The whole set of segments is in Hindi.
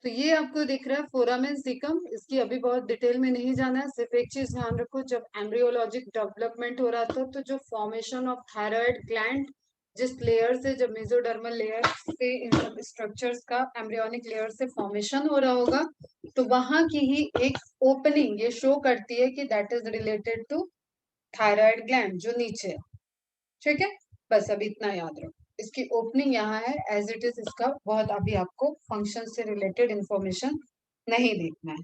तो ये आपको दिख रहा है फोरामेन सीकम। इसकी अभी बहुत डिटेल में नहीं जाना है, सिर्फ एक चीज ध्यान रखो, जब एम्ब्रियोलॉजिक डेवलपमेंट हो रहा था तो जो फॉर्मेशन ऑफ थायराइड ग्लैंड जिस लेयर से, जब मेसोडर्मल लेयर से इन सब स्ट्रक्चर्स का एम्ब्रियोनिक लेयर से फॉर्मेशन हो रहा होगा, तो वहां की ही एक ओपनिंग ये शो करती है कि that is related to thyroid gland जो नीचे है। ठीक है, बस अभी इतना याद रखो, इसकी ओपनिंग यहाँ है एज इट इज। इसका बहुत अभी आपको फंक्शन से रिलेटेड इंफॉर्मेशन नहीं देखना है।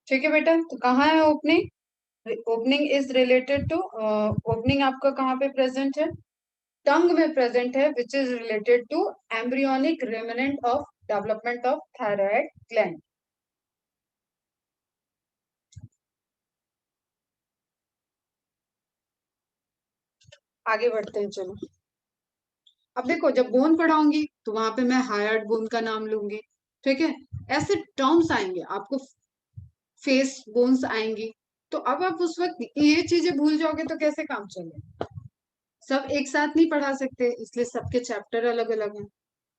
ठीक है बेटा, तो कहाँ है opening? Opening is related to, opening आपका कहाँ पे प्रेजेंट है? टंग में प्रेजेंट है, which is related to embryonic remnant of development of thyroid gland. आगे बढ़ते हैं, चलो। अब देखो, जब बोन पढ़ाऊंगी तो वहां पे मैं हायर्ड बोन का नाम लूंगी। ठीक है, ऐसे टर्म्स आएंगे आपको, फेस बोन्स आएंगी। तो अब आप उस वक्त ये चीजें भूल जाओगे तो कैसे काम चले? सब एक साथ नहीं पढ़ा सकते, इसलिए सबके चैप्टर अलग अलग हैं।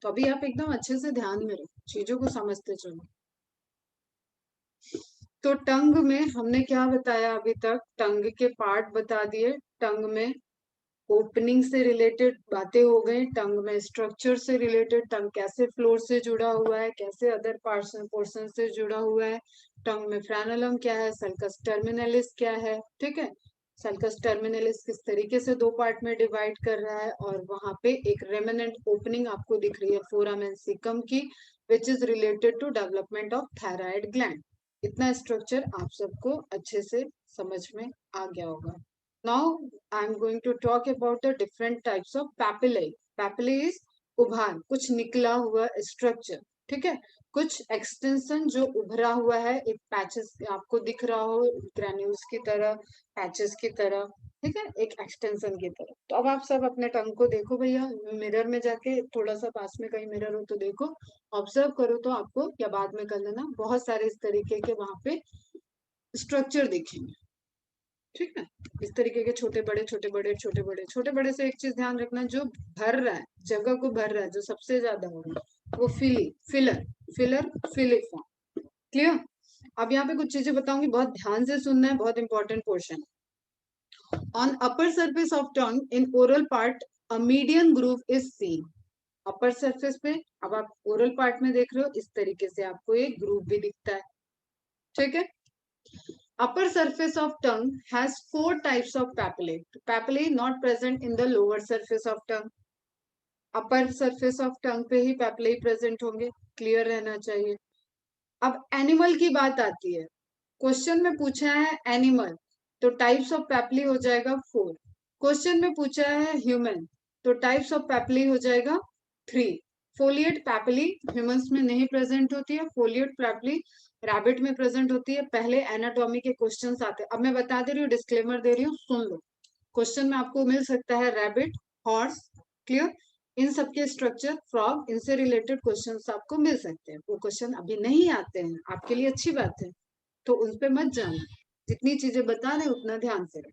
तो अभी आप एकदम अच्छे से ध्यान में रहो, चीजों को समझते चलो। तो टंग में हमने क्या बताया अभी तक? टंग के पार्ट बता दिए। टंग में ओपनिंग से रिलेटेड बातें हो गई, टंग में स्ट्रक्चर से रिलेटेड, टंग कैसे फ्लोर से जुड़ा हुआ है, कैसे अदर पार्ट्स पोर्शन से जुड़ा हुआ है, टंग में फ्रेनलम क्या है, सल्कस टर्मिनलिस क्या है। ठीक है, सल्कस टर्मिनलिस किस तरीके से दो पार्ट में डिवाइड कर रहा है, और वहां पे एक रेमिनेंट ओपनिंग आपको दिख रही है फोरामेन सिकम की, which is related to development of thyroid gland. इतना स्ट्रक्चर आप सबको अच्छे से समझ में आ गया होगा। Now I'm going to talk about the different types of papillae. Papillae is उभार, कुछ निकला हुआ स्ट्रक्चर। ठीक है, कुछ एक्सटेंशन जो उभरा हुआ है, एक पैचेस आपको दिख रहा हो ग्रेन्यूल्स की तरह, पैचेस की तरह। ठीक है, एक एक्सटेंशन की तरह। तो अब आप सब अपने टंग को देखो भैया, मिरर में जाके, थोड़ा सा पास में कहीं मिरर हो तो देखो, ऑब्जर्व करो, तो आपको या बाद में कर लेना, बहुत सारे इस तरीके के वहां पे स्ट्रक्चर दिखेंगे। ठीक है, इस तरीके के छोटे बड़े छोटे बड़े छोटे बड़े छोटे बड़े से। एक चीज ध्यान रखना, जो भर रहा है, जगह को भर रहा है, जो सबसे ज्यादा हो रहा है, वो फिलर फिलर फिलिफॉर्म। क्लियर? अब यहाँ पे कुछ चीजें बताऊंगी, बहुत ध्यान से सुनना है, बहुत important portion. On upper surface of tongue in oral part a median groove is seen. Upper surface पे, अब आप ओरल पार्ट में देख रहे हो, इस तरीके से आपको एक ग्रूव भी दिखता है। ठीक है, upper surface of tongue has four types of papillae. Papillae not present in the lower surface of tongue. Upper surface of tongue पे ही पैपिले प्रेजेंट होंगे, क्लियर रहना चाहिए। अब एनिमल की बात आती है, क्वेश्चन में पूछा है एनिमल, तो टाइप्स ऑफ पैपिली हो जाएगा 4। क्वेश्चन में पूछा है ह्यूमन, तो टाइप्स ऑफ पैपिली हो जाएगा 3। फोलिएट पैपिली ह्यूमंस में नहीं प्रेजेंट होती है, फोलिएट पैपिली रैबिट में प्रेजेंट होती है। पहले एनाटॉमी के क्वेश्चंस आते हैं, अब मैं बता दे रही हूँ, डिस्क्लेमर दे रही हूँ, सुन लो। क्वेश्चन में आपको मिल सकता है रैबिट, हॉर्स, क्लियर, इन सबके स्ट्रक्चर, फ्रॉग, इनसे रिलेटेड क्वेश्चंस आपको मिल सकते हैं। वो क्वेश्चन अभी नहीं आते हैं, आपके लिए अच्छी बात है, तो उन पे मत जाना। जितनी चीजें बता रहे उतना ध्यान से रखें।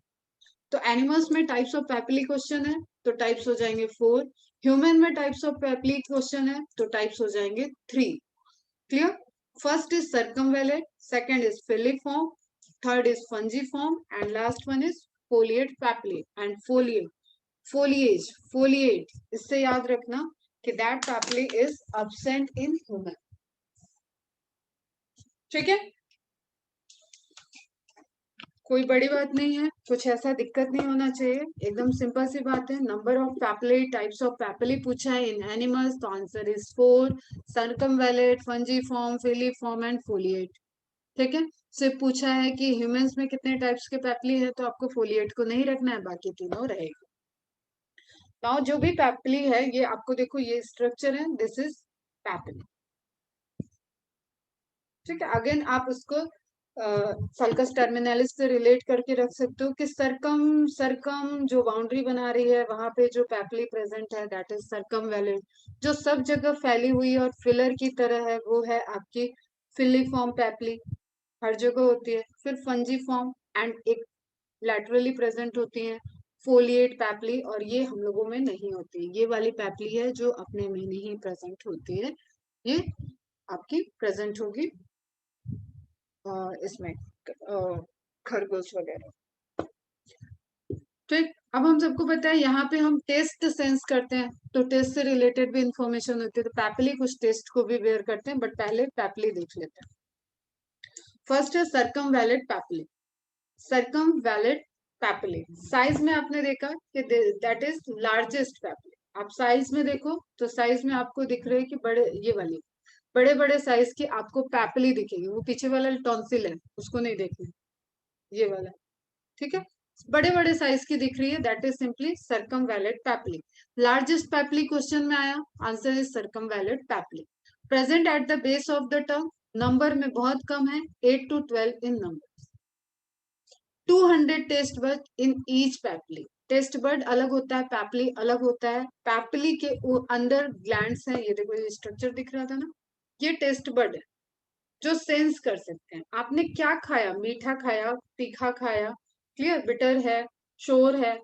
तो एनिमल्स में टाइप्स ऑफ पैपिली क्वेश्चन है, तो टाइप्स हो जाएंगे 4। ह्यूमन में टाइप्स ऑफ पैपिली क्वेश्चन है, तो टाइप्स हो जाएंगे 3। Clear? First is circumvallate, second is filiform, third is fungiform, and last one is foliate papillae and foliate foliage foliate. इससे याद रखना कि that papillae is absent in human. ठीक है, कोई बड़ी बात नहीं है, कुछ ऐसा दिक्कत नहीं होना चाहिए, एकदम सिंपल सी बात है। Number of papillae, types of papillae पूछा है इन एनिमल्स, तो answer is 4। Circumvallate, fungiform, filiform and foliate. ठीक है, सिर्फ पूछा है कि ह्यूमंस में कितने टाइप्स के पैपिली है, तो आपको फोलिएट को नहीं रखना है, बाकी तीनों रहेगा। नाउ जो भी पैपिली है, ये आपको देखो, ये स्ट्रक्चर है, दिस इज पैपिली। ठीक है, अगेन आप उसको सल्कस टर्मिनलिस से रिलेट करके रख सकते हो कि सरकम सरकम जो बाउंड्री बना रही है, वहां पे जो पैपिली प्रेजेंट है, दैट इज सरकम वैलिड। जो सब जगह फैली हुई है और फिलर की तरह है, वो है आपकी फिलीफॉर्म पैपिली, हर जगह होती है। फिर फंजी फॉर्म एंड एक लैटरली प्रेजेंट होती है फोलिएट पैपिली, और ये हम लोगों में नहीं होती, ये वाली पैपिली है जो अपने में नहीं प्रेजेंट होती है, ये आपकी प्रेजेंट होगी इसमें खरगोश वगैरह। ठीक, अब हम सबको पता है यहाँ पे हम टेस्ट सेंस करते हैं, तो टेस्ट से रिलेटेड भी इंफॉर्मेशन होती है, तो पैपली कुछ टेस्ट को भी बेयर करते हैं, बट पहले पैपली देख लेते हैं। फर्स्ट है सर्कमवैलिड पैपली। सर्कमवैलिड पैपली साइज में आपने देखा कि दैट इज लार्जेस्ट पैपली। आप साइज में देखो तो साइज में आपको दिख रहे हैं कि बड़े, ये वाली बड़े बड़े साइज की आपको पैपली दिखेगी, वो पीछे वाला टॉन्सिल है उसको नहीं देखना, ये वाला, ठीक है, बड़े बड़े साइज की दिख रही है, that is simply circumvallate papillae. Largest papillae question में आया, answer is circumvallate papillae. Present at the base of the tongue, number में बहुत कम है, 8 to 12 in number. 200 taste bud in each papillae. Taste bud अलग होता है, पैपली अलग होता है। पैपली के अंदर ग्लैंड्स हैं, ये देखो ये स्ट्रक्चर दिख रहा था ना, ये टेस्ट बर्ड है जो सेंस कर सकते हैं आपने क्या खाया, मीठा खाया, तीखा खाया, क्लियर, बिटर है, शोर है,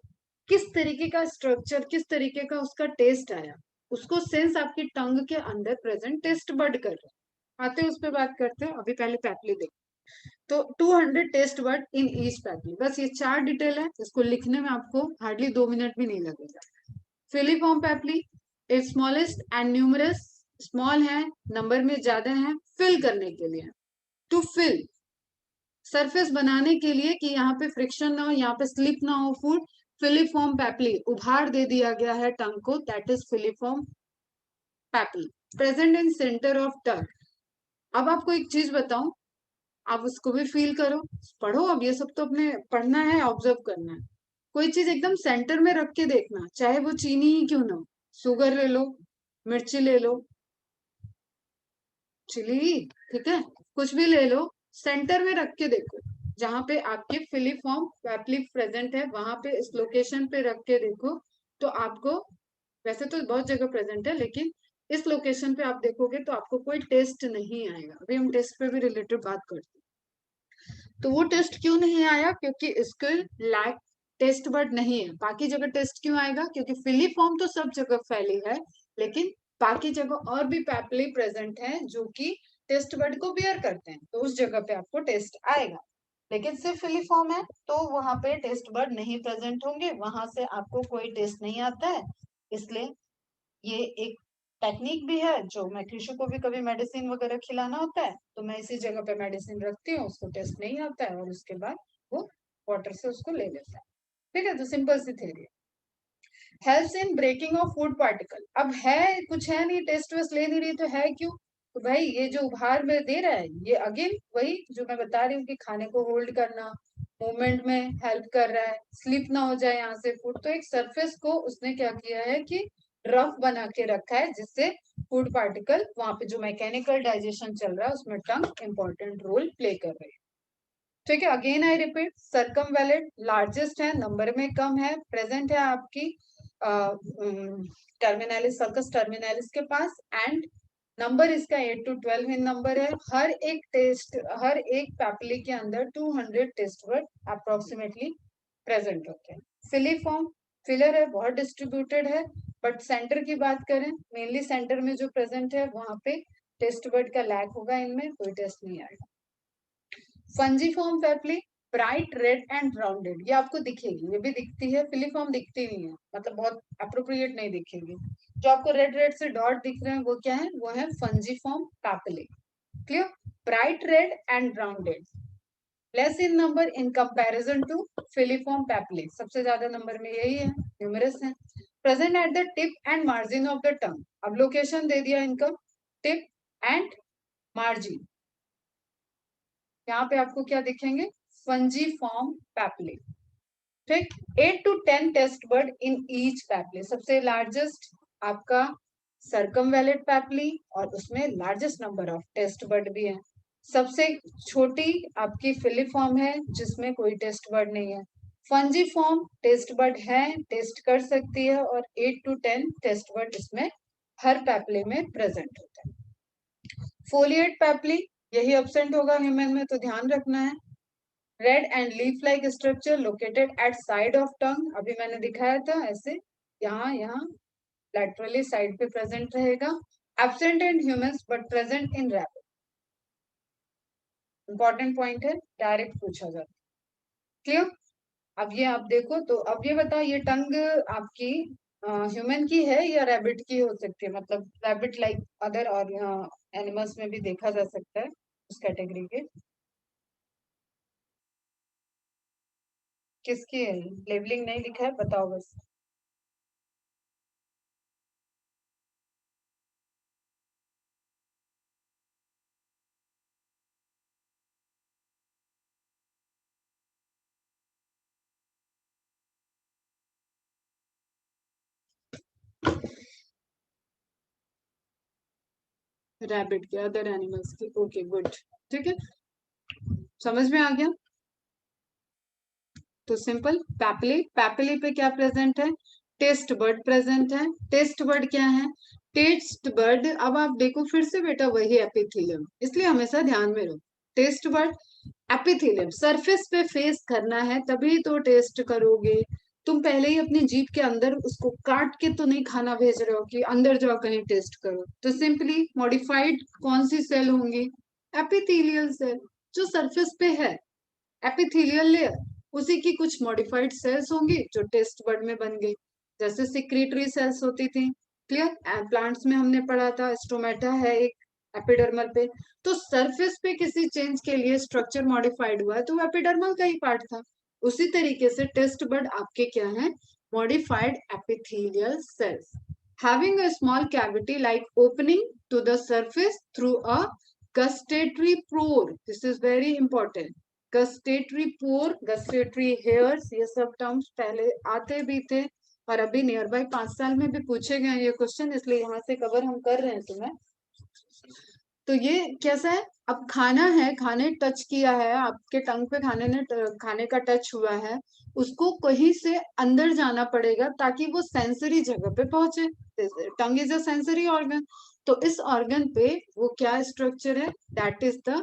किस तरीके का स्ट्रक्चर, किस तरीके का उसका टेस्ट आया, उसको सेंस आपकी टंग के अंदर प्रेजेंट टेस्ट बर्ड कर रहे हैं। आते हैं उस पर बात करते हैं, अभी पहले पैपली देख। तो 200 टेस्ट वर्ड इन ईच पैपली, बस ये 4 डिटेल है, इसको लिखने में आपको हार्डली 2 मिनट भी नहीं लगेगा। Filiform papillae is smallest and numerous, small है, नंबर में ज्यादा है, फिल करने के लिए, टू फिल, सरफेस बनाने के लिए कि यहाँ पे फ्रिक्शन ना हो, यहाँ पे स्लिप ना हो फूड। फिलीफॉर्म पैपली, उभार दे दिया गया है टंग को, that is filiform papillae. Present in centre of tongue. अब आपको एक चीज बताऊं, आप उसको भी फील करो, पढ़ो, अब ये सब तो अपने पढ़ना है, ऑब्जर्व करना है। कोई चीज एकदम सेंटर में रख के देखना, चाहे वो चीनी ही क्यों ना हो, शुगर ले लो, मिर्ची ले लो, चिली, ठीक है, कुछ भी ले लो, सेंटर में रख के देखो, जहां पे आपके फिलीफॉर्म पैपली प्रेजेंट है वहां पे इस लोकेशन पे रख के देखो, तो आपको, वैसे तो बहुत जगह प्रेजेंट है लेकिन इस लोकेशन पे आप देखोगे तो आपको कोई टेस्ट नहीं आएगा। अभी हम टेस्ट पे भी रिलेटेड बात करते हैं। तो वो टेस्ट क्यों नहीं आया, क्योंकि इसके लैक टेस्ट बर्ड नहीं है। बाकी जगह टेस्ट क्यों आएगा, क्योंकि फिलीफॉर्म तो सब जगह फैली है, लेकिन बाकी जगह और भी पैपली प्रेजेंट है जो कि टेस्ट बर्ड को बियर करते हैं, तो उस जगह पे आपको टेस्ट आएगा। लेकिन सिर्फ फिलीफॉर्म है तो वहां पे टेस्ट बर्ड नहीं प्रेजेंट होंगे, वहां से आपको कोई टेस्ट नहीं आता है। इसलिए ये एक टेक्निक भी है, जो मैं कृषि को भी कभी मेडिसिन वगैरह खिलाना होता है तो मैं इसी जगह पे मेडिसिन रखती हूँ, उसको टेस्ट नहीं आता है और उसके बाद वो वाटर से उसको ले लेता है। ठीक है, तो सिंपल सी थ्योरी है। Helps in breaking of food particle, अब है कुछ है नहीं, टेस्ट वेस्ट ले नहीं रही तो है क्यों, तो भाई ये जो उभार में दे रहा है ये अगेन वही जो मैं बता रही हूँ कि खाने को होल्ड करना, मूवमेंट में हेल्प कर रहा है, स्लिप ना हो जाए यहाँ से फूड, तो एक सरफेस को उसने क्या किया है कि रफ बना के रखा है, जिससे फूड पार्टिकल वहां पे जो मैकेनिकल डाइजेशन चल रहा है उसमें टंग इंपॉर्टेंट रोल प्ले कर रही है। ठीक है, अगेन आई रिपीट, सर्कमवैलिड लार्जेस्ट है, नंबर में कम है, प्रेजेंट है आपकी टर्मिनालिस, सर्कस टर्मिनालिस के पास, एंड नंबर इसका 8 to 12 इन नंबर है। हर एक पैपली के अंदर 200 टेस्ट वर्ड अप्रोक्सीमेटली प्रेजेंट होते हैं। फिलीफॉर्म फिलर है, बहुत डिस्ट्रीब्यूटेड है, बट सेंटर की बात करें, मेनली सेंटर में जो प्रेजेंट है वहां पे टेस्ट वर्ड का लैक होगा, इनमें कोई टेस्ट नहीं आएगा। फंजीफॉर्म पैपली ब्राइट रेड एंड राउंडेड, ये आपको दिखेगी, ये भी दिखती है, फिलीफॉर्म दिखती नहीं है, मतलब बहुत अप्रोप्रिएट नहीं दिखेगी। जो आपको रेड रेड से डॉट दिख रहे हैं वो क्या है, वो है fungiform papillae. Clear, bright red and rounded, less in number in comparison to filiform papillae, सबसे ज्यादा नंबर में यही है, न्यूमरस है। Present at the tip and margin of the tongue, अब लोकेशन दे दिया इनका, टिप एंड मार्जिन, यहाँ पे आपको क्या दिखेंगे, फंजीफॉर्म पैपली। ठीक, 8 to 10 taste bud in each papillae, सबसे लार्जेस्ट आपका सर्कमवैलिड पैपली और उसमें largest number of taste bud भी है। सबसे छोटी आपकी फिलीफॉर्म है जिसमें कोई टेस्ट बर्ड नहीं है। फंजीफॉर्म टेस्ट बर्ड है, टेस्ट कर सकती है, और 8 to 10 टेस्ट बर्ड इसमें हर पैपली में प्रेजेंट होता है। फोलिएट पैपली, यही एब्सेंट होगा ह्यूमन में, तो ध्यान रखना है। Red and leaf like structure located at side of tongue, अभी मैंने दिखाया था ऐसे, यहाँ यहाँ लैटरली साइड पे प्रेजेंट रहेगा। Absent in humans but present in rabbit. Important point है, डायरेक्ट पूछा जाता है। क्लियर? अब ये आप देखो, तो अब ये बताओ, ये टंग आपकी ह्यूमन की है या रैबिट की हो सकती है? मतलब रैबिट लाइक अदर और एनिमल्स में भी देखा जा सकता है उस कैटेगरी के। किसकी है? लेबलिंग नहीं लिखा है, बताओ बस। रैबिट के, अदर एनिमल्स की, ओके गुड। ठीक है, समझ में आ गया? तो सिंपल, पैपिली, पैपिली पे क्या प्रेजेंट है? टेस्ट बर्ड प्रेजेंट है। टेस्ट बर्ड क्या है? टेस्ट बर्ड, अब आप देखो फिर से बेटा वही एपिथेलियम, इसलिए हमेशा ध्यान में रहो। टेस्ट बर्ड एपिथेलियम सरफेस पे फेस करना है तभी तो टेस्ट करोगे। तुम पहले ही अपनी जीभ के अंदर उसको काट के तो नहीं खाना भेज रहे हो कि अंदर जाओ कहीं टेस्ट करो। तो सिंपली मॉडिफाइड कौन सी सेल होंगी? एपिथेलियल सेल, जो सरफेस पे है, एपिथेलियल लेयर, उसी की कुछ मॉडिफाइड सेल्स होंगी जो टेस्ट बड में बन गई। जैसे सिक्रीटरी सेल्स होती थी, क्लियर, प्लांट्स में हमने पढ़ा था, स्टोमेटा है एक एपिडर्मल पे। तो सरफेस पे किसी चेंज के लिए स्ट्रक्चर मॉडिफाइड हुआ है तो वो एपिडर्मल का ही पार्ट था। उसी तरीके से टेस्ट बड आपके क्या है? Modified epithelial cells having a small cavity like opening to the surface through a gustatory pore. This is very important. Gustatory pore, gustatory hairs, ये सब टर्म्स पहले आते भी थे और अभी नियर बाई 5 साल में भी पूछे गए ये क्वेश्चन, इसलिए यहाँ से कवर हम कर रहे हैं तुम्हें। तो ये कैसा है? अब खाना है, खाने टच किया है आपके टंग पे, खाने ने खाने का टच हुआ है, उसको कहीं से अंदर जाना पड़ेगा ताकि वो सेंसरी जगह पे पहुंचे। Tongue is a sensory organ, तो इस ऑर्गन पे वो क्या स्ट्रक्चर है? That is the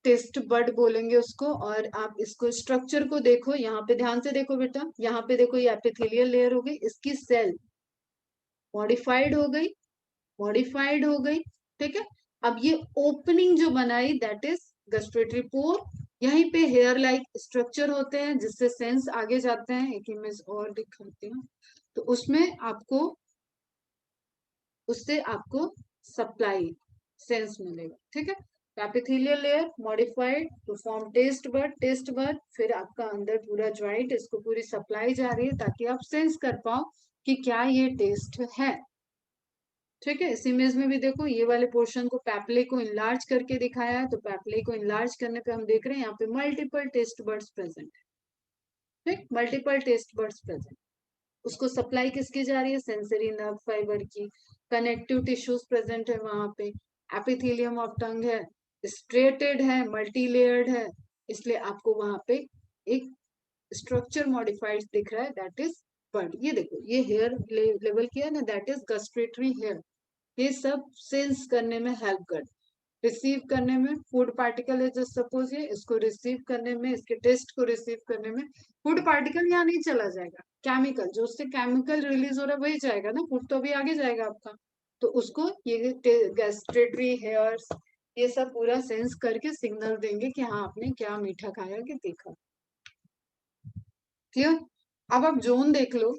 taste bud बोलेंगे उसको। और आप इसको स्ट्रक्चर को देखो, यहाँ पे ध्यान से देखो बेटा, यहाँ पे देखो, ये एपिथेलियल लेयर हो गई, इसकी सेल मॉडिफाइड हो गई, मॉडिफाइड हो गई। ठीक है, अब ये ओपनिंग जो बनाई दैट इज गस्ट्रेटरी पोर। यहीं पे हेयर लाइक स्ट्रक्चर होते हैं जिससे सेंस आगे जाते हैं। एक इमेज और दिखाती हूँ, तो उसमें आपको, उससे आपको सप्लाई सेंस मिलेगा। ठीक है, epithelial layer modified to form taste bud, taste bud फिर आपका अंदर पूरा ज्वाइंट, इसको पूरी सप्लाई जा रही है ताकि आप सेंस कर पाओ कि क्या ये टेस्ट है। ठीक है, इस इमेज में भी देखो, ये वाले पोर्शन को, पैपले को इनलार्ज करके दिखाया है, तो पैपले को इनलार्ज करने पे हम देख रहे हैं यहाँ पे मल्टीपल टेस्ट बर्ड्स प्रेजेंट है। ठीक, मल्टीपल टेस्ट बर्ड्स प्रेजेंट, उसको सप्लाई किसकी जा रही है? सेंसरी नर्व फाइबर की। कनेक्टिव टिश्यूज प्रेजेंट है वहां पे। एपिथेलियम ऑफ टंग है, स्ट्रेटेड है, मल्टी लेयर्ड है, इसलिए आपको वहां पे एक स्ट्रक्चर मॉडिफाइड दिख रहा है दैट इज बड। ये देखो, ये हेयर लेवल किया है ना, दैट इज गस्ट्रेटरी हेयर। ये सब सेंस करने में हेल्प कर, रिसीव करने में, फूड पार्टिकल है जस्ट सपोज, ये इसको रिसीव करने में, इसके टेस्ट को रिसीव करने में, फूड पार्टिकल यहाँ नहीं चला जाएगा, केमिकल जो उससे केमिकल रिलीज हो रहा है वही जाएगा ना, फूड तो अभी आगे जाएगा आपका। तो उसको ये गैस्ट्रेटरी हेयर्स ये सब पूरा सेंस करके सिग्नल देंगे कि हाँ आपने क्या मीठा खाया कि तीखा। क्लियर? अब आप जोन देख लो,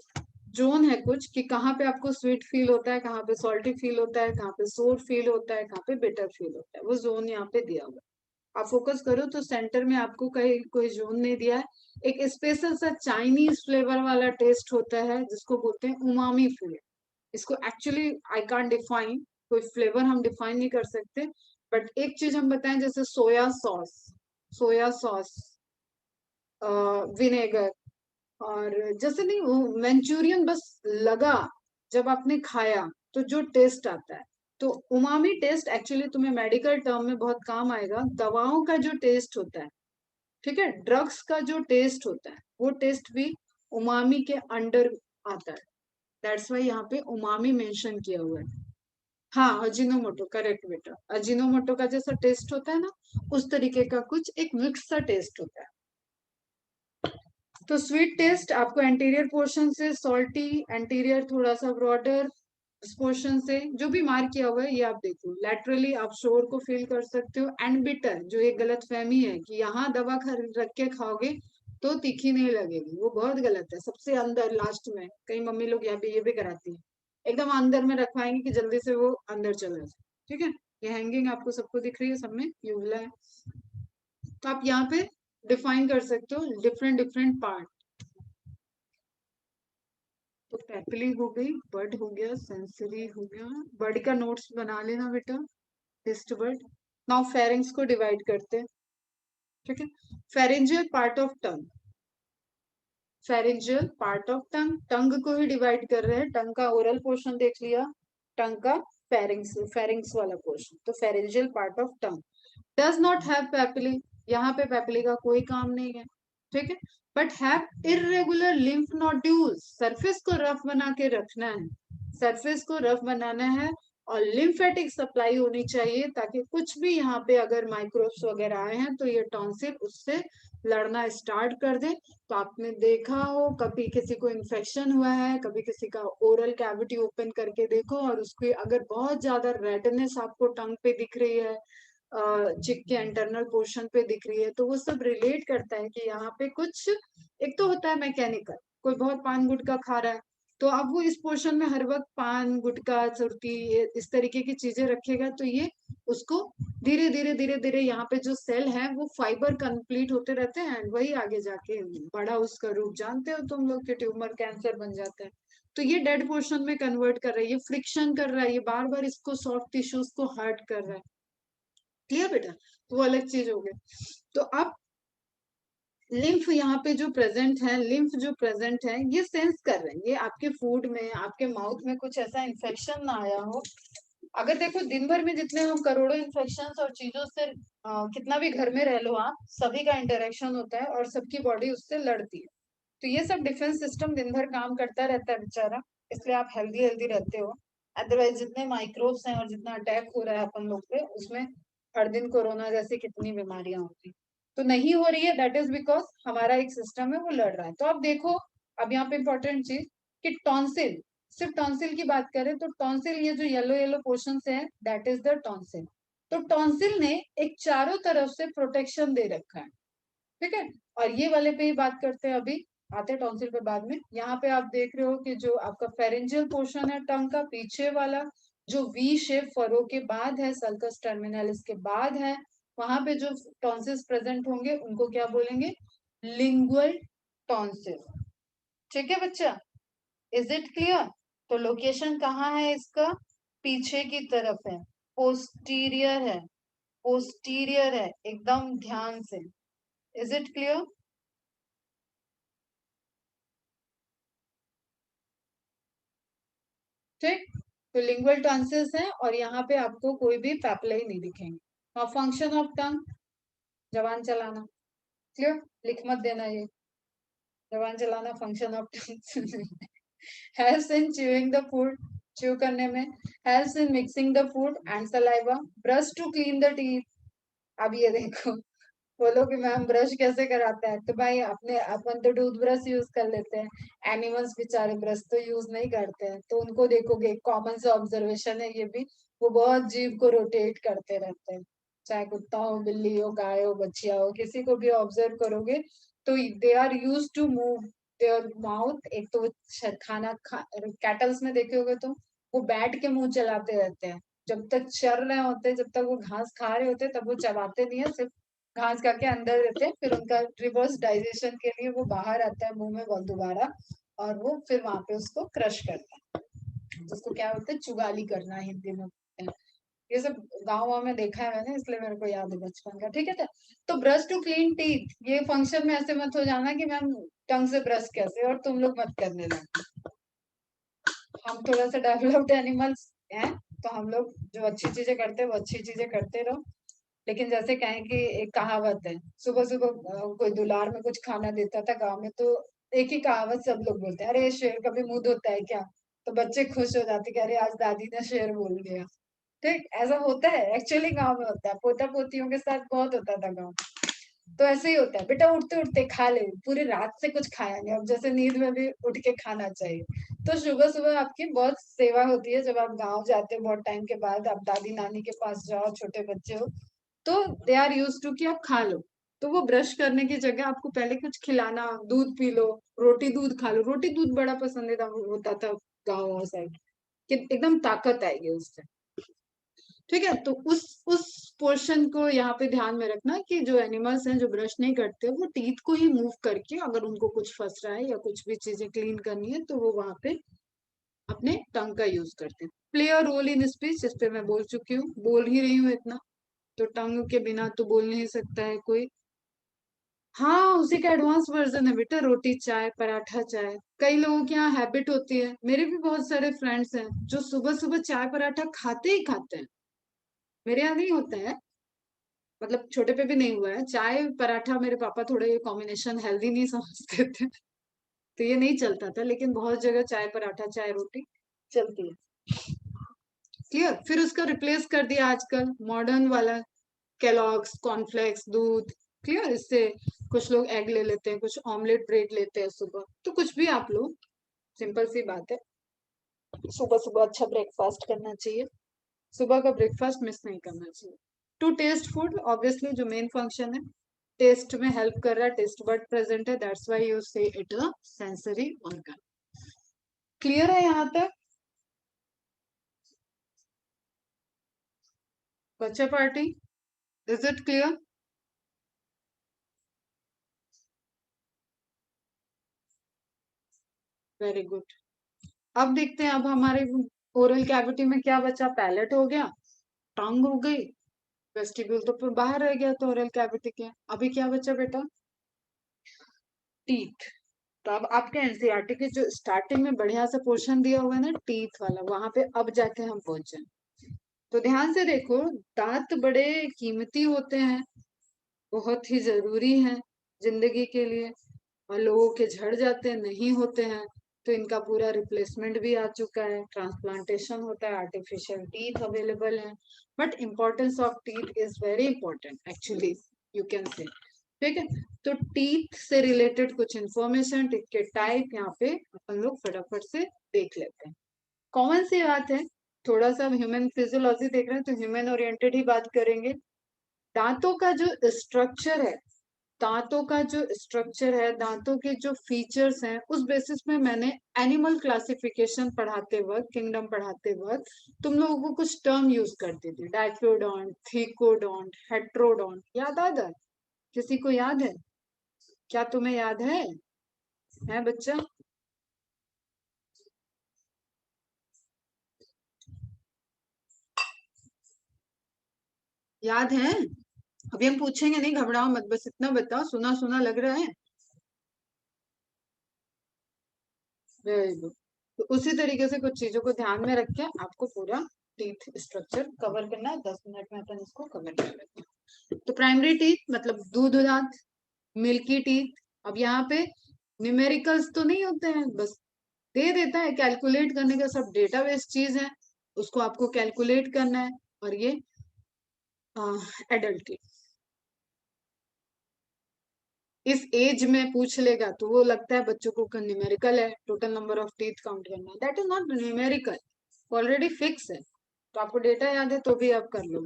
जोन है कुछ कि कहाँ पे आपको स्वीट फील होता है, कहाँ पे सॉल्टी फील होता है, कहाँ पे सोर फील होता है, कहाँ पे बिटर फील होता है, वो जोन यहाँ पे दिया हुआ है। आप फोकस करो तो सेंटर में आपको कहीं कोई जोन नहीं दिया है। एक स्पेशल सा चाइनीज फ्लेवर वाला टेस्ट होता है जिसको बोलते हैं उमामी फ्लेवर। इसको एक्चुअली आई कांट डिफाइन, कोई फ्लेवर हम डिफाइन नहीं कर सकते, बट एक चीज हम बताएं, जैसे soya sauce, soya sauce, vinegar, और जैसे नहीं वो मंचूरियन बस लगा, जब आपने खाया तो जो टेस्ट आता है, तो उमामी टेस्ट एक्चुअली तुम्हें मेडिकल टर्म में बहुत काम आएगा। दवाओं का जो टेस्ट होता है, ठीक है, ड्रग्स का जो टेस्ट होता है, वो टेस्ट भी उमामी के अंडर आता है। दैट्स वाई यहाँ पे उमामी मेंशन किया हुआ है। हाँ, अजीनोमोटो, करेक्ट बेटा, अजीनोमोटो का जैसा टेस्ट होता है ना, उस तरीके का कुछ एक मिक्स सा टेस्ट होता है। तो स्वीट टेस्ट आपको एंटीरियर पोर्शन से सॉल्टी, एंटीरियर थोड़ा सा ब्रॉडर, इस पोर्शन से जो भी मार्क किया हुआ है ये आप देखो, लैटरली आप शोर को फील कर सकते हो। एंड बिटर, जो एक गलत फहमी है कि यहाँ दवा रख के खाओगे तो तीखी नहीं लगेगी, वो बहुत गलत है। सबसे अंदर लास्ट में कई मम्मी लोग यहाँ पे ये भी कराती है, एकदम अंदर में रखवाएंगे कि जल्दी से वो अंदर चला जाए। ठीक है, ये हैंगिंग आपको सबको दिख रही है, सब में यूवला है। तो आप यहाँ पे डिफाइन कर सकते हो डिफरेंट डिफरेंट पार्ट। तो पैपिली हो गई, बर्ड हो गया, सेंसरी हो गया। बर्ड का नोट्स बना लेना बेटा, टेस्ट बर्ड। नाउ फेरिंग्स को डिवाइड करते हैं। ठीक है, pharyngeal part of tongue, pharyngeal part of tongue, tongue को ही डिवाइड कर रहे हैं। टंग का ओरल पोर्शन देख लिया, टंग का फेरिंग्स, फेरिंग्स वाला पोर्शन, तो pharyngeal part of tongue does not have papillae, यहाँ पे पैपिली का कोई काम नहीं है। ठीक है, but have irregular lymph nodules, surface को रफ बना के रखना है, सरफेस को रफ बनाना है, और लिम्फेटिक सप्लाई होनी चाहिए, ताकि कुछ भी यहाँ पे अगर माइक्रोब्स वगैरह आए हैं तो ये टॉन्सिल उससे लड़ना स्टार्ट कर दे। तो आपने देखा हो कभी किसी को इन्फेक्शन हुआ है, कभी किसी का ओरल कैविटी ओपन करके देखो, और उसकी अगर बहुत ज्यादा रेडनेस आपको टंग पे दिख रही है, चिक के इंटरनल पोर्शन पे दिख रही है, तो वो सब रिलेट करता है कि यहाँ पे कुछ, एक तो होता है मैकेनिकल, कोई बहुत पान गुटखा खा रहा है तो अब वो इस पोर्शन में हर वक्त पान गुटखा सुर्ती इस तरीके की चीजें रखेगा, तो ये उसको धीरे धीरे धीरे धीरे यहाँ पे जो सेल है वो फाइबर कंप्लीट होते रहते हैं, एंड वही आगे जाके बड़ा उसका रूप जानते हो तुम लोग के ट्यूमर कैंसर बन जाता है। तो ये डेड पोर्शन में कन्वर्ट कर रहा है, ये फ्रिक्शन कर रहा है, ये बार बार इसको सॉफ्ट टिश्यूज को हर्ट कर रहा है। क्लियर बेटा, तो वो अलग चीज हो गई। तो अब लिम्फ यहाँ पे जो प्रेजेंट है, लिम्फ जो प्रेजेंट है ये सेंस कर रहे हैं, ये आपके फूड में, आपके माउथ में कुछ ऐसा इन्फेक्शन ना आया हो। अगर देखो दिन भर में जितने हम करोड़ों इन्फेक्शन और चीजों से कितना भी घर में रह लो आप, सभी का इंटरेक्शन होता है और सबकी बॉडी उससे लड़ती है। तो ये सब डिफेंस सिस्टम दिन भर काम करता रहता है बेचारा, इसलिए आप हेल्दी हेल्दी रहते हो। अदरवाइज जितने माइक्रोब्स हैं और जितना अटैक हो रहा है अपन लोग पे, उसमें हर दिन कोरोना जैसी कितनी बीमारियां होती, तो नहीं हो रही है, दैट इज बिकॉज हमारा एक सिस्टम है वो लड़ रहा है। तो अब देखो, अब यहाँ पे इंपॉर्टेंट चीज कि टॉन्सिल, सिर्फ टॉन्सिल की बात करें तो टॉन्सिल, ये जो येलो येलो पोर्शन है दैट इज द टॉन्सिल। तो टॉन्सिल ने एक चारों तरफ से प्रोटेक्शन दे रखा है। ठीक है, और ये वाले पे ही बात करते हैं अभी, आते हैं टॉन्सिल पे बाद में। यहाँ पे आप देख रहे हो कि जो आपका फेरेंजियल पोर्शन है टंग का पीछे वाला, जो वी शेप फरो के बाद है, सल्कस टर्मिनलिस के बाद है, वहां पे जो टॉन्सिल्स प्रेजेंट होंगे उनको क्या बोलेंगे, लिंगुअल टॉन्सिल। ठीक है बच्चा, इज इट क्लियर? तो लोकेशन कहाँ है इसका, पीछे की तरफ है, पोस्टीरियर है, पोस्टीरियर है, एकदम ध्यान से। Is it clear? ठीक, तो लिंगुअल टॉन्सिल्स है और यहाँ पे आपको कोई भी पैपिलाई नहीं दिखेंगे। और फंक्शन ऑफ टंग, जबान चलाना। क्लियर, लिख मत देना ये, जबान चलाना function of tongue. Helps in chewing the food, chew करने में, helps in mixing the food and saliva, brush to clean the teeth. अब ये देखो, बोलो कि मैम ब्रश कैसे कराता है, तो भाई अपने अपन तो टूथ ब्रश यूज कर लेते हैं, एनिमल्स बेचारे ब्रश तो यूज नहीं करते हैं, तो उनको देखोगे, कॉमन से ऑब्जर्वेशन है ये भी, वो बहुत जीभ को रोटेट करते रहते हैं, चाहे कुत्ता हो, बिल्ली हो, गाय हो, बच्चिया हो, किसी को भी ऑब्जर्व करोगे तो they are use to move their mouth. एक तो वो कैटल्स में देखे होगे तो वो बैठ के मुंह चलाते रहते हैं, जब तक चर रहे होते हैं, जब तक वो घास खा रहे होते हैं तब वो चबाते नहीं है, सिर्फ घास खा के अंदर रहते हैं, फिर उनका रिवर्स डाइजेशन के लिए वो बाहर आता है मुंह में बहुत दोबारा, और वो फिर वहां पे उसको क्रश करता है, जिसको क्या बोलते हैं, चुगाली करना हिंदी में बोलते हैं। ये सब गाँव में देखा है मैंने, इसलिए मेरे को याद है बचपन का। ठीक है, तो ब्रश टू क्लीन टीथ, ये फंक्शन में ऐसे मत हो जाना कि मैम टंग से ब्रश कैसे, और तुम लोग मत करने लगे। हम थोड़ा सा डेवलप्ड एनिमल्स हैं, तो हम लोग जो अच्छी चीजें करते हैं वो अच्छी चीजें करते रहो। लेकिन जैसे कहें कि एक कहावत है, सुबह सुबह कोई दुलार में कुछ खाना देता था गांव में, तो एक ही कहावत सब लोग बोलते हैं, अरे शेर कभी मुंह धोता है क्या? तो बच्चे खुश हो जाते कि अरे आज दादी ने शेर बोल दिया। ठीक, ऐसा होता है एक्चुअली, गांव में होता है, पोता पोतियों के साथ बहुत होता था गाँव। तो ऐसे ही होता है बेटा, उठते उठते खा ले, पूरी रात से कुछ खाया नहीं, अब जैसे नींद में भी उठ के खाना चाहिए। तो सुबह सुबह आपकी बहुत सेवा होती है, जब आप गांव जाते हो बहुत टाइम के बाद, आप दादी नानी के पास जाओ, छोटे बच्चे हो, तो दे आर यूज टू कि आप खा लो। तो वो ब्रश करने की जगह आपको पहले कुछ खिलाना, दूध पी लो, रोटी दूध खा लो, रोटी दूध बड़ा पसंदीदा होता था गाँव साइड, कि एकदम ताकत आएगी उससे। ठीक है, तो उस पोर्शन को यहाँ पे ध्यान में रखना कि जो एनिमल्स हैं जो ब्रश नहीं करते, वो टीथ को ही मूव करके, अगर उनको कुछ फंस रहा है या कुछ भी चीजें क्लीन करनी है, तो वो वहां पे अपने टंग का यूज करते हैं। Play a role in speech, जिस पे मैं बोल चुकी हूँ, बोल ही रही हूँ इतना, तो टंग के बिना तो बोल नहीं सकता है कोई। हाँ, उसी का एडवांस वर्जन है बेटा, रोटी चाय पराठा चाय। कई लोगों की यहाँ हैबिट होती है, मेरे भी बहुत सारे फ्रेंड्स हैं जो सुबह सुबह चाय पराठा खाते ही खाते हैं। मेरे यहाँ नहीं होता है, मतलब छोटे पे भी नहीं हुआ है, चाय पराठा मेरे पापा थोड़े कॉम्बिनेशन हेल्दी नहीं समझते थे, तो ये नहीं चलता था, लेकिन बहुत जगह चाय पराठा चाय रोटी चलती है। क्लियर, फिर उसका रिप्लेस कर दिया आजकल मॉडर्न वाला, केलॉग्स कॉर्नफ्लेक्स दूध। क्लियर, इससे कुछ लोग एग ले लेते हैं, कुछ ऑमलेट ब्रेड लेते हैं सुबह, तो कुछ भी आप लोग, सिंपल सी बात है, सुबह सुबह अच्छा ब्रेकफास्ट करना चाहिए, सुबह का ब्रेकफास्ट मिस नहीं करना चाहिए। टू टेस्ट फूड, ऑब्वियसली जो मेन फंक्शन है, टेस्ट में हेल्प कर रहा है, टेस्ट बड प्रेजेंट है, दैट्स व्हाई यू से it a sensory organ. Clear है यहाँ तक बच्चा party? Is it clear? Very good. अब देखते हैं, अब हमारे ओरल कैविटी में क्या बचा, पैलेट हो गया, टंग हो गई, वेस्टिब्यूल तो फिर बाहर रह गया, तो ओरल कैविटी के अभी क्या बचा बेटा, टीथ। तो अब आपके एनसीईआरटी के जो स्टार्टिंग में बढ़िया सा पोर्शन दिया हुआ है ना टीथ वाला, वहां पे अब जाके हम पहुंचे। तो ध्यान से देखो, दांत बड़े कीमती होते हैं, बहुत ही जरूरी है जिंदगी के लिए, और लोगों के झड़ जाते हैं, नहीं होते हैं, तो इनका पूरा रिप्लेसमेंट भी आ चुका है, ट्रांसप्लांटेशन होता है, आर्टिफिशियल टीथ अवेलेबल है। But importance of teeth is very important actually, you can say. ठीक है, तो टीथ से रिलेटेड कुछ इंफॉर्मेशन, टीथ के टाइप यहाँ पे अपन लोग फटाफट से देख लेते हैं। कॉमन सी बात है, थोड़ा सा ह्यूमन फिजियोलॉजी देख रहे हैं तो ह्यूमन ओरिएंटेड ही बात करेंगे। दांतों का जो स्ट्रक्चर है, दांतों का जो स्ट्रक्चर है, दांतों के जो फीचर्स हैं, उस बेसिस में मैंने एनिमल क्लासिफिकेशन पढ़ाते वक्त, किंगडम पढ़ाते वक्त तुम लोगों को कुछ टर्म यूज करती थी, डाइप्लोडोंट, थीकोडोंट, हेट्रोडोंट, याद आता है? किसी को याद है? क्या तुम्हें याद है बच्चा? याद है? अभी हम पूछेंगे नहीं, घबराओ मत, बस इतना बताओ, सुना सुना लग रहा है? Very good. तो उसी तरीके से कुछ चीजों को ध्यान में रख के आपको पूरा टीथ स्ट्रक्चर कवर करना है, 10 मिनट में अपन इसको कवर कर लेते हैं। तो प्राइमरी टीथ मतलब दूध दांत, मिल्की टीथ। अब यहाँ पे न्यूमेरिकल्स तो नहीं होते हैं, बस दे देता है, कैलकुलेट करने का सब डेटाबेस चीज है, उसको आपको कैलकुलेट करना है। और ये एडल्ट टीथ, इस एज में पूछ लेगा तो वो लगता है बच्चों को न्यूमेरिकल है, total number of teeth count करना, that is not numerical, already fix है। तो आपको डेटा याद है तो भी आप कर लो।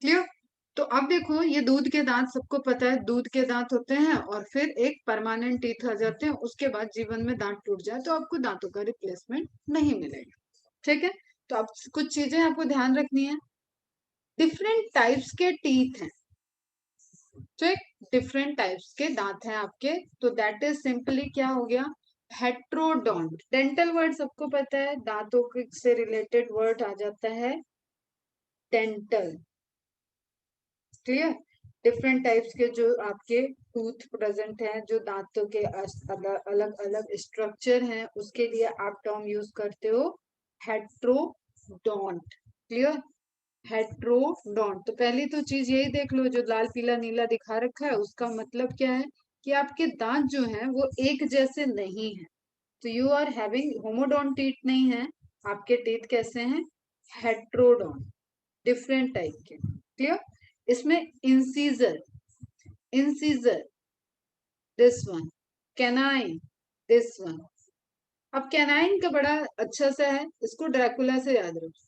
क्लियर? तो अब देखो, ये दूध के दांत सबको पता है, दूध के दांत होते हैं, और फिर एक परमानेंट टीथ आ जाते हैं, उसके बाद जीवन में दांत टूट जाए तो आपको दांतों का रिप्लेसमेंट नहीं मिलेगा। ठीक है, तो अब कुछ चीजें आपको ध्यान रखनी है। डिफरेंट टाइप्स के टीथ हैं, ठीक, डिफरेंट टाइप्स के दांत हैं आपके, तो दैट इज सिंपली क्या हो गया, हेट्रोडोंट। डेंटल वर्ड सबको पता है, दांतों से रिलेटेड वर्ड आ जाता है डेंटल। क्लियर? डिफरेंट टाइप्स के जो आपके टूथ प्रेजेंट हैं, जो दांतों के अलग अलग स्ट्रक्चर हैं, उसके लिए आप टर्म यूज करते हो हेट्रोडोंट। क्लियर? हेट्रोडोंट। तो पहली तो चीज यही देख लो, जो लाल पीला नीला दिखा रखा है उसका मतलब क्या है, कि आपके दांत जो हैं वो एक जैसे नहीं है, तो you are having homodont teeth नहीं है, आपके टीथ कैसे हैं, हेट्रोडोंट, डिफरेंट टाइप के। क्लियर? इसमें incisor, incisor, this one, canine, this one. अब कैनाइन का बड़ा अच्छा सा है, इसको ड्रैकुला से याद रखो।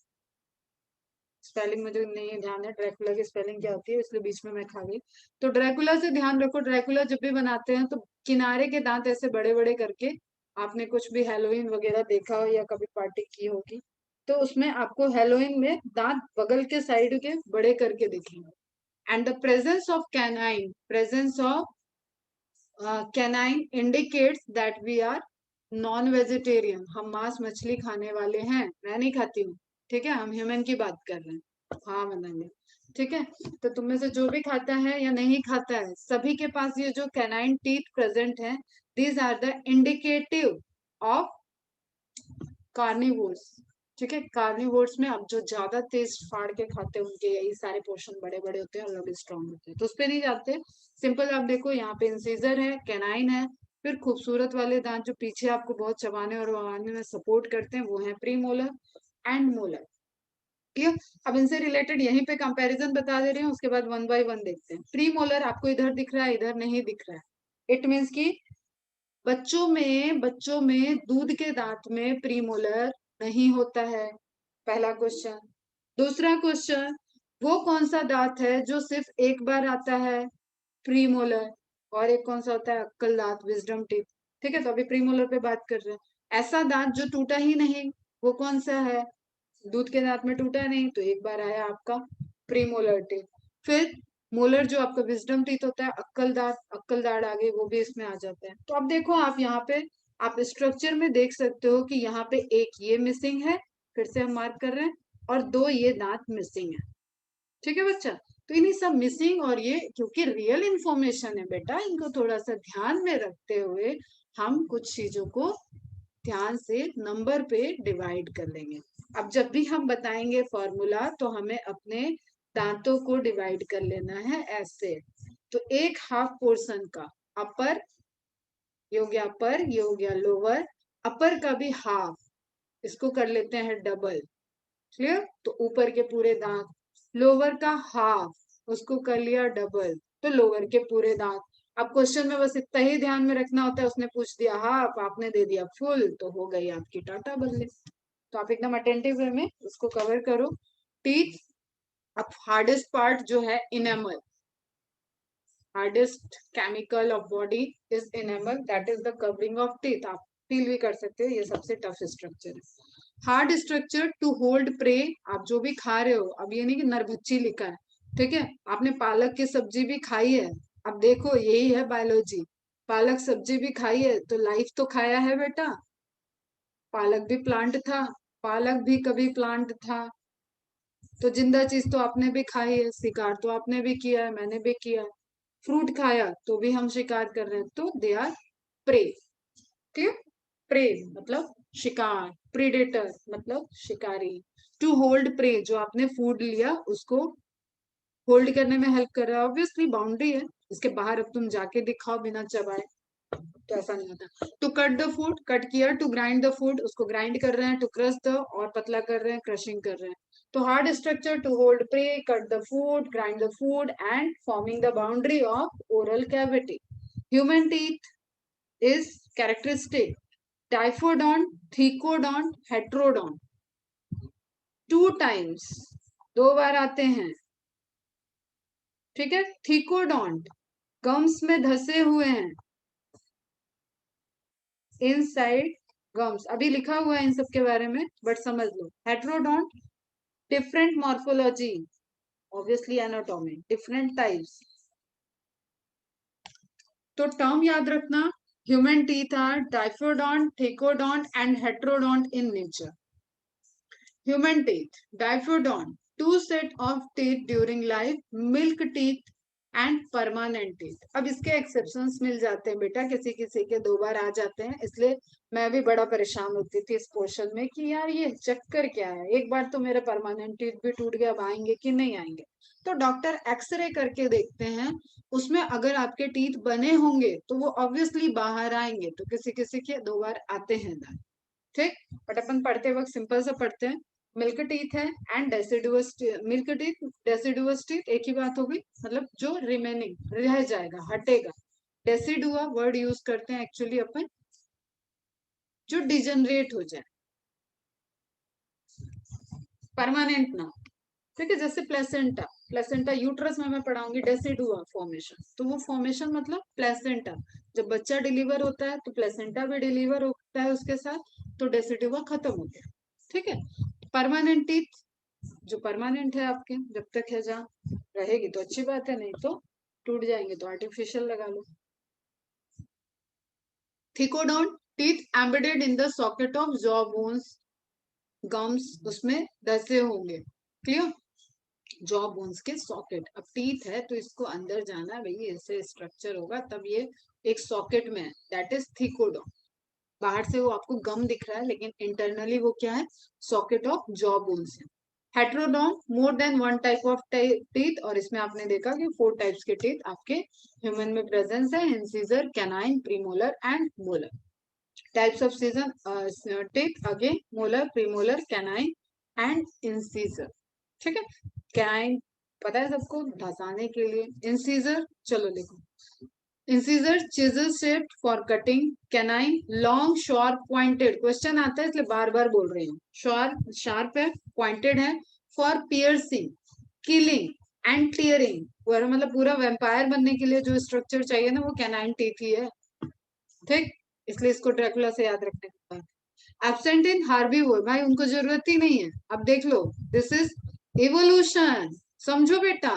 स्पेलिंग मुझे नहीं ध्यान है ड्रैकुला की स्पेलिंग क्या होती है, इसलिए बीच में मैं खा गई। तो ड्रैकुला से ध्यान रखो, ड्रैकुला जब भी बनाते हैं तो किनारे के दांत ऐसे बड़े बड़े करके, आपने कुछ भी हेलोइन वगैरह देखा हो या कभी पार्टी की होगी, तो उसमें आपको हेलोइन में दांत बगल के साइड के बड़े करके दिखेंगे। And the presence of canine, presence of canine indicates that we are non vegetarian, हम मांस मछली खाने वाले हैं। मैं नहीं खाती हूँ, ठीक है, हम ह्यूमन की बात कर रहे हैं, हाँ बनाएंगे, ठीक है। तो तुम में से जो भी खाता है या नहीं खाता है, सभी के पास ये जो कैनाइन टीथ प्रेजेंट है, these are the indicative of carnivores, ठीक है। कार्निवोर्स में अब जो ज्यादा तेज फाड़ के खाते हैं उनके यही सारे पोर्शन बड़े बड़े होते हैं और लोग स्ट्रॉन्ग होते हैं, तो उस पर नहीं जाते। सिंपल आप देखो, यहाँ पे इंसीजर है, कैनाइन है, फिर खूबसूरत वाले दांत जो पीछे आपको बहुत चबाने और वबाने में सपोर्ट करते हैं, वो है प्रीमोलर एंड मोलर। ठीक, अब इनसे रिलेटेड यहीं पे कंपैरिजन बता दे रही हूँ, उसके बाद वन बाय वन देखते हैं। प्रीमोलर आपको इधर दिख रहा है, इधर नहीं दिख रहा है, इट मीन्स की बच्चों में दूध के दांत में प्रीमोलर नहीं होता है, पहला क्वेश्चन। दूसरा क्वेश्चन, वो कौन सा दांत है जो सिर्फ एक बार आता है, प्रीमोलर। और एक कौन सा होता है, अक्कल दांत, विजडम टीथ, ठीक है। तो अभी प्रीमोलर पे बात कर रहे हैं। ऐसा दांत जो टूटा ही नहीं, वो कौन सा है, दूध के दांत में टूटा नहीं तो एक बार आया आपका प्रीमोलर टीथ। फिर मोलर जो आपका विजडम टीथ होता है, अक्कल दाढ़ आ गई, वो भी इसमें आ जाता है। तो अब देखो आप यहाँ पे, आप स्ट्रक्चर में देख सकते हो कि यहाँ पे एक ये मिसिंग है, फिर से हम मार्क कर रहे हैं, और दो ये दांत मिसिंग है, ठीक है बच्चा। तो इन्हीं सब मिसिंग, और ये क्योंकि रियल इंफॉर्मेशन है बेटा, इनको थोड़ा सा ध्यान में रखते हुए हम कुछ चीजों को ध्यान से नंबर पे डिवाइड कर लेंगे। अब जब भी हम बताएंगे फॉर्मूला, तो हमें अपने दांतों को डिवाइड कर लेना है ऐसे। तो एक हाफ पोर्शन का अपर, ये हो गया अपर, ये हो गया लोअर, अपर का भी हाफ, इसको कर लेते हैं डबल, क्लियर। तो ऊपर के पूरे दांत, लोअर का हाफ, उसको कर लिया डबल, तो लोअर के पूरे दांत। अब क्वेश्चन में बस इतना ही ध्यान में रखना होता है, उसने पूछ दिया हाफ, आपने दे दिया फुल, तो हो गई आपकी टाटा बदले। तो आप एकदम अटेंटिव वे में उसको कवर करो। टीथ, अब हार्डेस्ट पार्ट जो है enamel, hardest chemical of body is enamel, that is the covering of teeth. आप फील भी कर सकते हो, ये सबसे टफ स्ट्रक्चर है। Hard structure to hold prey, आप जो भी खा रहे हो, अब ये नहीं कि नरभच्ची लिखा है, ठीक है, आपने पालक की सब्जी भी खाई है, अब देखो यही है बायोलॉजी, पालक सब्जी भी खाई है तो लाइफ तो खाया है बेटा, पालक भी प्लांट था, पालक भी कभी प्लांट था, तो जिंदा चीज तो आपने भी खाई है, शिकार तो आपने भी किया है, मैंने भी किया है, फ्रूट खाया तो भी हम शिकार कर रहे हैं, तो दे आर प्रे, ठीक। प्रे मतलब शिकार, प्रीडेटर मतलब शिकारी। टू होल्ड प्रे, जो आपने फूड लिया उसको होल्ड करने में हेल्प कर रहा है, ऑब्वियसली बाउंड्री है, इसके बाहर अब तुम जाके दिखाओ बिना चबाए, तो ऐसा नहीं होता। To cut the food, cut किया, टू ग्राइंड द फूड, उसको ग्राइंड कर रहे हैं, टू क्रश द, और पतला कर रहे हैं, क्रशिंग कर रहे हैं। तो hard structure to hold prey, cut the food, grind the food, and forming the boundary of oral cavity. Human teeth is characteristic diphyodont, thecodont, heterodont, two times, दो बार आते हैं, ठीक है। थीकोडोंट गम्स में धसे हुए हैं, इनसाइड गम्स, अभी लिखा हुआ है इन सब के बारे में बट समझ लो। Heterodont different morphology, obviously anatomy, different types. तो टर्म याद रखना, human teeth are diphyodont, thecodont and heterodont in nature. Human teeth, diaphragm, two set of teeth during life, milk teeth and permanent teeth. अब इसके एक्सेप्शंस मिल जाते हैं बेटा, किसी किसी के दो बार आ जाते हैं, इसलिए मैं भी बड़ा परेशान होती थी इस पोर्शन में कि यार ये चक्कर क्या है, एक बार तो मेरा परमानेंट टीथ भी टूट गया, अब आएंगे कि नहीं आएंगे। तो डॉक्टर एक्सरे करके देखते हैं, उसमें अगर आपके टीथ बने होंगे तो वो ऑब्वियसली बाहर आएंगे, तो किसी किसी के दो बार आते हैं दांत, ठीक। बट अपन पढ़ते वक्त सिंपल से पढ़ते हैं, मिल्क टीथ है and deciduous, milk teeth deciduous teeth एक ही बात होगी, मतलब जो रिमेनिंग रह जाएगा, हटेगा। डेसिडुआ वर्ड यूज करते हैं एक्चुअली अपन जो डिजनरेट हो जाए, परमानेंट ना, ठीक है। जैसे प्लेसेंटा, प्लेसेंटा यूट्रस में मैं पढ़ाऊंगी डेसिडुआ फॉर्मेशन, तो वो फॉर्मेशन मतलब प्लेसेंटा, जब बच्चा डिलीवर होता है तो प्लेसेंटा भी डिलीवर होता है उसके साथ, तो डेसिडुआ खत्म हो गया, ठीक है। परमानेंट टीथ जो परमानेंट है आपके, जब तक है जहाँ रहेगी तो अच्छी बात है, नहीं तो टूट जाएंगे तो आर्टिफिशियल लगा लो। Thecodont, teeth embedded in the socket of jaw bones, gums उसमें दसे होंगे, क्लियर। जॉ बोन्स के सॉकेट, अब टीथ है तो इसको अंदर जाना है भाई, ऐसे स्ट्रक्चर होगा तब ये एक सॉकेट में है, दैट इज थिकोडोन। बाहर से वो आपको गम दिख रहा है लेकिन इंटरनली वो क्या है, सॉकेट ऑफ जॉ बोन्स है। Heterodont, more than one type of teeth, और इसमें आपने देखा कि 4 टाइप्स के टीथ आपके ह्यूमन में प्रेजेंस है, incisor, canine, premolar and molar. Types off season teeth again molar, premolar, canine and incisor, ठीक है। कैनाइन पता है सबको, धसाने के लिए। इंसिजर चलो लिखो, incisor chisel shaped for cutting, canine long sharp pointed, question आता है इसलिए बार बार बोल रही हूँ, शार्प शार्प है, पॉइंटेड है, for piercing, killing and tearing, मतलब पूरा वेम्पायर बनने के लिए जो स्ट्रक्चर चाहिए ना वो कैनाइन टीथ ही है, ठीक। इसलिए इसको ड्रैकुला से याद रखने का है। एब्सेंट इन हार्बीवोर, भाई उनको जरूरत ही नहीं है, अब देख लो, दिस इज इवोल्यूशन, समझो बेटा।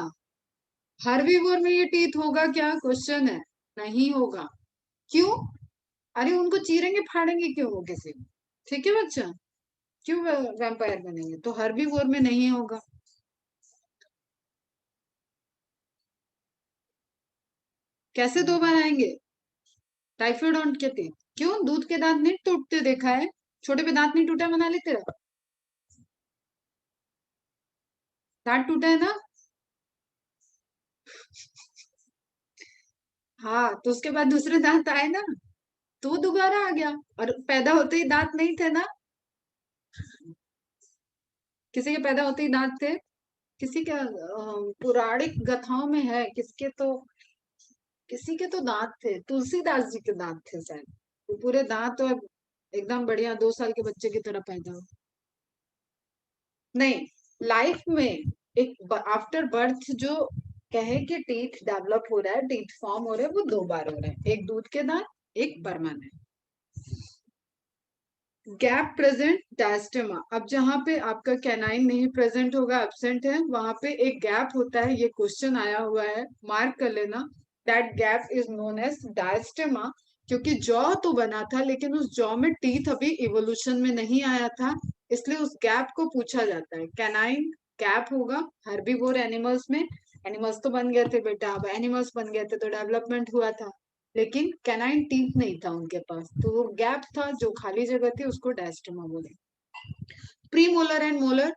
हार्बीवोर में ये टीथ होगा क्या, क्वेश्चन है, नहीं होगा। क्यों, अरे उनको चीरेंगे फाड़ेंगे क्यों वो किसी को, ठीक है बच्चा, क्यों वैम्पायर बनेंगे, तो हर्बीवोर में नहीं होगा। कैसे दो बार आएंगे, टाइफोइडोंट के टीथ, क्यों दूध के दांत नहीं टूटते देखा है, छोटे पे दांत नहीं टूटा, मना ली तेरा दांत टूटा है ना, हाँ तो उसके बाद दूसरे दांत आए ना, तो वो दोबारा आ गया, और पैदा होते ही दांत नहीं थे ना, किसी के पैदा होते ही दांत थे, किसी के पौराणिक गाथाओं में है, किसके तो, किसी के तो दांत थे, तुलसीदास जी के दांत थे शायद, वो पूरे दांत और एकदम बढ़िया 2 साल के बच्चे की तरह पैदा हो। नहीं, लाइफ में एक आफ्टर बर्थ जो कहे कि टीथ डेवलप हो रहा है, टीथ फॉर्म हो रहे हैं, वो 2 बार हो रहे हैं, एक दूध के दांत, एक परमानेंट। गैप प्रेजेंट डायस्टेमा, अब जहां पे आपका कैनाइन नहीं प्रेजेंट होगा, एब्सेंट है, वहां पे एक गैप होता है, ये क्वेश्चन आया हुआ है, मार्क कर लेना। That gap is known as diastema, क्योंकि जॉ तो बना था लेकिन उस जॉ में टीथ अभी इवोल्यूशन में नहीं आया था, इसलिए उस गैप को पूछा जाता है। कैनाइन गैप होगा हर्बीवोर एनिमल्स में, एनिमल्स तो बन गए थे बेटा, अब एनिमल्स बन गए थे तो डेवलपमेंट हुआ था, लेकिन कैनाइन टीथ नहीं था उनके पास, तो वो गैप था जो खाली जगह थी उसको डायस्टेमा बोले। प्री मोलर एंड मोलर,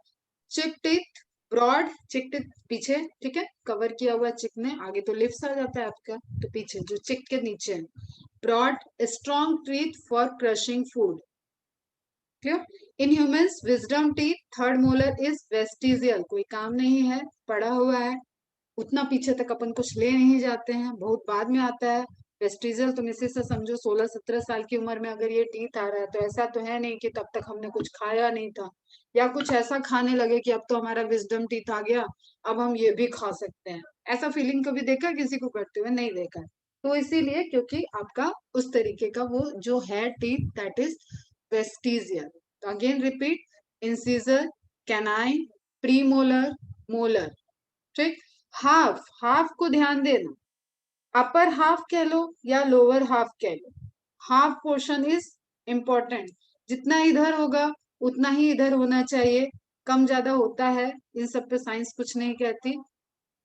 चिक टीथ ब्रॉड, चिक टीथ पीछे, ठीक है, कवर किया हुआ चिक ने, आगे तो लिप्स आ जाता है आपका, तो पीछे जो चिक के नीचे है। Broad strong teeth for crushing food, clear. In humans wisdom teeth, third molar is vestigial, कोई काम नहीं है, पड़ा हुआ है, उतना पीछे तक अपन कुछ ले नहीं जाते हैं, बहुत बाद में आता है। वेस्टिजियल तुम इसी से समझो, 16-17 साल की उम्र में अगर ये टीथ आ रहा है तो ऐसा तो है नहीं कि तब तक हमने कुछ खाया नहीं था, या कुछ ऐसा खाने लगे कि अब तो हमारा विजडम टीथ आ गया, अब हम ये भी खा सकते हैं, ऐसा फीलिंग कभी देखा किसी को करते हुए, नहीं देखा। तो इसीलिए क्योंकि आपका उस तरीके का वो जो है टीथ, दैट इज वेस्टिजियल। तो again repeat, incisor, canine, premolar, molar, ठीक। हाफ, हाफ को ध्यान देना, अपर हाफ कह लो या लोअर हाफ कह लो, हाफ पोर्शन इज इंपॉर्टेंट, जितना इधर होगा उतना ही इधर होना चाहिए, कम ज्यादा होता है, इन सब पे साइंस कुछ नहीं कहती।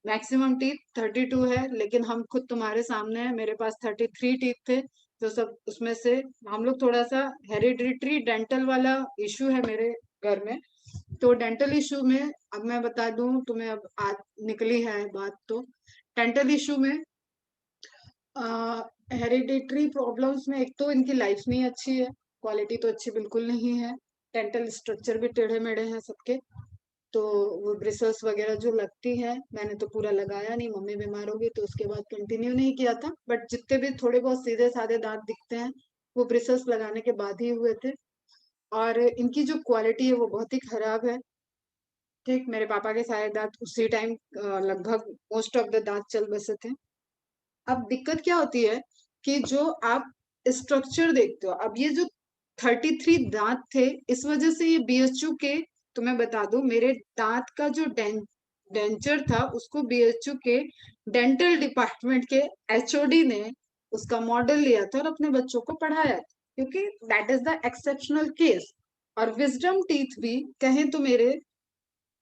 मैक्सिमम टीथ 32 है, लेकिन हम खुद तुम्हारे सामने हैं, मेरे पास 33 टीथ थे, तो सब उसमें से हम लोग थोड़ा सा हेरिडिटरी डेंटल वाला इश्यू है मेरे घर में, तो डेंटल इशू में अब मैं बता दूं तुम्हें, अब आज निकली है बात तो, डेंटल इशू में हेरिडिटरी प्रॉब्लम्स में एक तो इनकी लाइफ नहीं अच्छी है, क्वालिटी तो अच्छी बिल्कुल नहीं है, डेंटल स्ट्रक्चर भी टेढ़े मेढ़े हैं सबके। तो वो ब्रिसल्स वगैरह जो लगती है, मैंने तो पूरा लगाया नहीं, मम्मी बीमार हो गई तो उसके बाद कंटिन्यू नहीं किया था, बट जितने भी थोड़े बहुत सीधे साधे दांत दिखते हैं वो ब्रिसल्स लगाने के बाद ही हुए थे। और इनकी जो क्वालिटी है वो बहुत ही खराब है। ठीक, मेरे पापा के सारे दांत उसी टाइम लगभग मोस्ट ऑफ द दांत चल बसे थे। अब दिक्कत क्या होती है कि जो आप स्ट्रक्चर देखते हो, अब ये जो 33 दांत थे, इस वजह से ये बीएचयू के, तो मैं बता दूं, मेरे दांत का जो डेंचर था उसको बीएचयू के डेंटल डिपार्टमेंट के एचओडी ने उसका मॉडल लिया था और अपने बच्चों को पढ़ाया था, क्योंकि that is the exceptional case. और विजडम टीथ भी कहें तो मेरे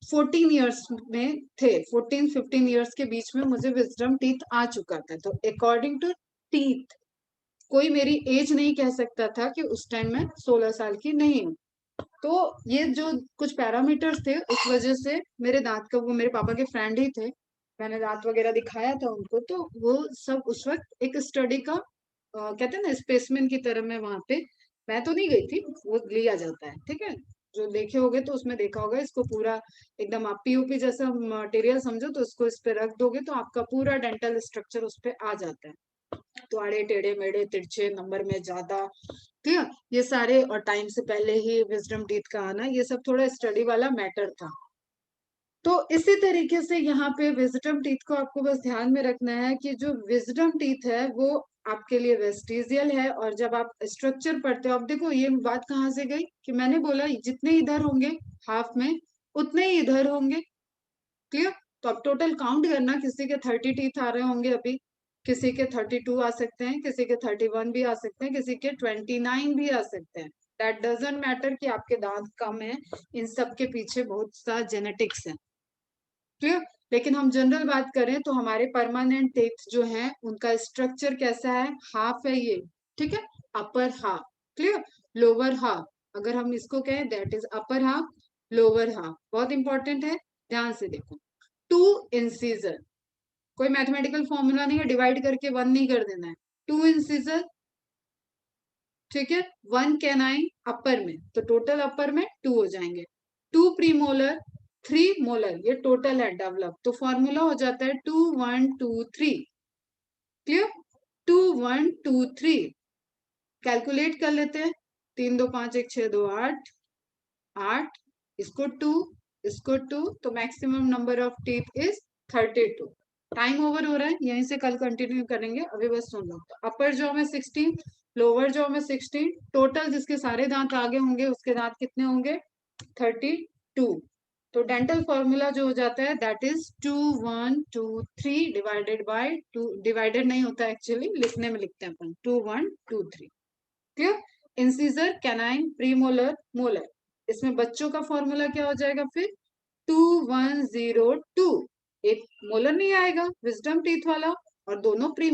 14 ईयर्स में थे, 14-15 ईयर्स के बीच में मुझे विजडम टीथ आ चुका था। तो अकॉर्डिंग टू टीथ कोई मेरी एज नहीं कह सकता था कि उस टाइम मैं 16 साल की नहीं हूँ। तो ये जो कुछ पैरामीटर्स थे उस वजह से मेरे दांत का, वो मेरे पापा के फ्रेंड ही थे, मैंने दांत वगैरह दिखाया था उनको, तो वो सब उस वक्त एक स्टडी का कहते हैं ना स्पेसमेन की तरह मैं वहां पे, मैं तो नहीं गई थी, वो लिया जाता है, ठीक है। जो देखे होगे तो उसमें देखा होगा, इसको पूरा एकदम आप पीओपी जैसा मटेरियल समझो, तो उसको इस पे रख दोगे तो आपका पूरा डेंटल स्ट्रक्चर उस पे आ जाता है। तो आड़े टेढ़े मेढ़े तिरछे, नंबर में ज्यादा, ठीक है, ये सारे, और टाइम से पहले ही विजडम टीथ का आना, ये सब थोड़ा स्टडी वाला मैटर था। तो इसी तरीके से यहाँ पे विजडम टीथ को आपको बस ध्यान में रखना है कि जो विजडम टीथ है वो आपके लिए वेस्टिजियल है। और जब आप स्ट्रक्चर पढ़ते हो, अब देखो ये बात कहाँ से गई कि मैंने बोला जितने इधर होंगे हाफ में उतने ही इधर होंगे, क्लियर। तो अब टोटल काउंट करना, किसी के 30 टीथ आ रहे होंगे अभी, किसी के 32 आ सकते हैं, किसी के 31 भी आ सकते हैं, किसी के 29 भी आ सकते हैं। दैट डजंट मैटर कि आपके दांत कम है, इन सब के पीछे बहुत सा जेनेटिक्स है, क्लियर। लेकिन हम जनरल बात करें तो हमारे परमानेंट टीथ जो हैं उनका स्ट्रक्चर कैसा है, हाफ है ये, ठीक है, upper half, clear, lower half. अगर हम इसको कहें that is upper half, lower half, बहुत इंपॉर्टेंट है, ध्यान से देखो। टू इंसीजर, कोई मैथमेटिकल फॉर्मूला नहीं है, डिवाइड करके 1 नहीं कर देना है, टू इंसीजर, ठीक है, 1 कैनाइन अपर में, तो टोटल अपर में 2 हो जाएंगे, 2 प्रीमोलर, 3 मोलर, ये टोटल है डेवलप, तो फॉर्मूला हो जाता है 2 1 2 3, क्लियर, 2 1 2 3, कैलकुलेट कर लेते हैं, 3 2 5 1 6 2 8, 8, इसको 2, इसको 2, तो maximum number of teeth is 32। Time over हो रहा है, यहीं से कल कंटिन्यू करेंगे, अभी बस सुन लो। तो अपर जॉ में 16, लोअर जॉ में 16, टोटल जिसके सारे दांत आगे होंगे उसके दांत कितने होंगे, 32। तो डेंटल फॉर्मूला जो हो जाता है that is 2 1 2 3 divided by 2, divided नहीं होता एक्चुअली, लिखने में लिखते हैं अपन 2 1 2 3, clear. Incisor, canine, premolar, molar, इसमें बच्चों का फॉर्मूला क्या हो जाएगा फिर, 2102, एक मोलर नहीं आएगा विजडम टीथ वाला, और दोनों प्री